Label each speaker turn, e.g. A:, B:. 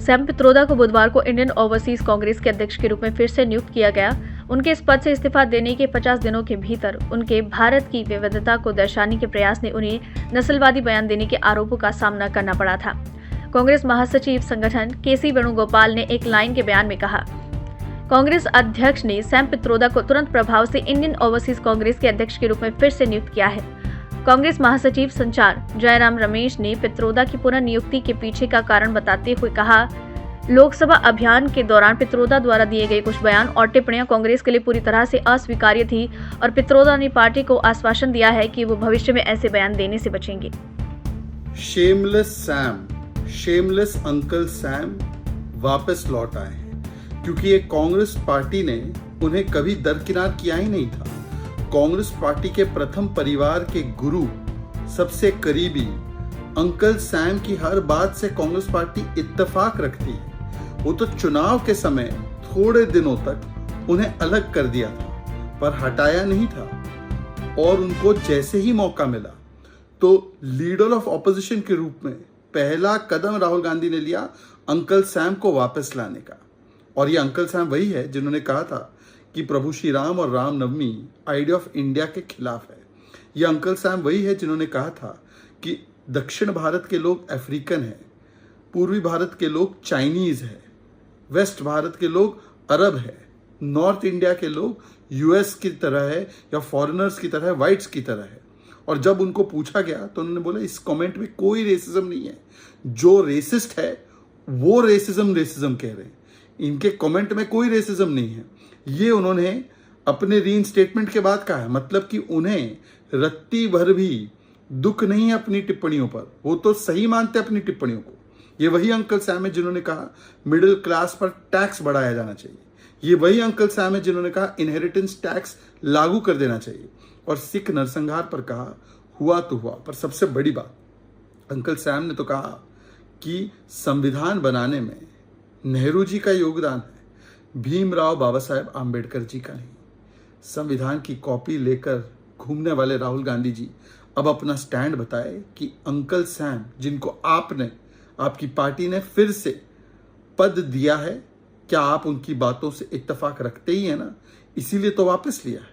A: Sam Pitroda को बुधवार को इंडियन ओवरसीज कांग्रेस के अध्यक्ष के रूप में फिर से नियुक्त किया गया। उनके इस पद से इस्तीफा देने के 50 दिनों के भीतर उनके भारत की विविधता को दर्शाने के प्रयास ने उन्हें नस्लवादी बयान देने के आरोपों का सामना करना पड़ा था। कांग्रेस महासचिव संगठन केसी वेणुगोपाल ने एक लाइन के बयान में कहा, कांग्रेस अध्यक्ष ने सैम पित्रोदा को तुरंत प्रभाव से इंडियन ओवरसीज कांग्रेस के अध्यक्ष के रूप में फिर से नियुक्त किया है। कांग्रेस महासचिव संचार जयराम रमेश ने पित्रोदा की पुनर्नियुक्ति के पीछे का कारण बताते हुए कहा, लोकसभा अभियान के दौरान पित्रोदा द्वारा दिए गए कुछ बयान और टिप्पणियां कांग्रेस के लिए पूरी तरह से अस्वीकार्य थी और पित्रोदा ने पार्टी को आश्वासन दिया है कि वो भविष्य में ऐसे बयान देने से बचेंगे।
B: शेमलेस अंकल सैम वापस लौट आए हैं क्योंकि ये कांग्रेस पार्टी ने उन्हें कभी दरकिनार किया ही नहीं था। कांग्रेस पार्टी के प्रथम परिवार के गुरु, सबसे करीबी अंकल सैम की हर बात से कांग्रेस पार्टी इत्तेफाक रखती है। वो तो चुनाव के समय थोड़े दिनों तक उन्हें अलग कर दिया था पर हटाया नहीं था, और उनको जैसे ही मौका मिला तो लीडर ऑफ ऑपोजिशन के रूप में पहला कदम राहुल गांधी ने लिया अंकल सैम को वापस लाने का। और ये अंकल सैम वही है जिन्होंने कहा था कि प्रभु श्री राम और रामनवमी आइडिया ऑफ इंडिया के खिलाफ है। ये अंकल सैम वही है जिन्होंने कहा था कि दक्षिण भारत के लोग अफ्रीकन हैं, पूर्वी भारत के लोग चाइनीज हैं, वेस्ट भारत के लोग अरब है, नॉर्थ इंडिया के लोग यूएस की तरह है या फॉरेनर्स की तरह है, वाइट्स की तरह है। और जब उनको पूछा गया तो उन्होंने बोला इस कमेंट में कोई रेसिज्म नहीं है, जो रेसिस्ट है वो रेसिज्म कह रहे हैं, इनके कमेंट में कोई रेसिज्म नहीं है। ये उन्होंने अपने रीइंस्टेटमेंट के बाद कहा है, मतलब कि उन्हें रत्ती भर भी दुख नहीं है अपनी टिप्पणियों पर, वो तो सही मानते अपनी टिप्पणियों को। ये वही अंकल सैम है जिन्होंने कहा मिडिल क्लास पर टैक्स बढ़ाया जाना चाहिए। ये वही अंकल सैम है जिन्होंने कहा इनहेरिटेंस टैक्स लागू कर देना चाहिए, और सिख नरसंहार पर कहा हुआ तो हुआ। पर सबसे बड़ी बात, अंकल सैम ने तो कहा कि संविधान बनाने में नेहरू जी का योगदान है, भीमराव बाबा साहेब आम्बेडकर जी का नहीं। संविधान की कॉपी लेकर घूमने वाले राहुल गांधी जी अब अपना स्टैंड बताए कि अंकल सैम, जिनको आपकी पार्टी ने फिर से पद दिया है, क्या आप उनकी बातों से इत्तेफाक रखते ही है ना, इसीलिए तो वापस लिया है।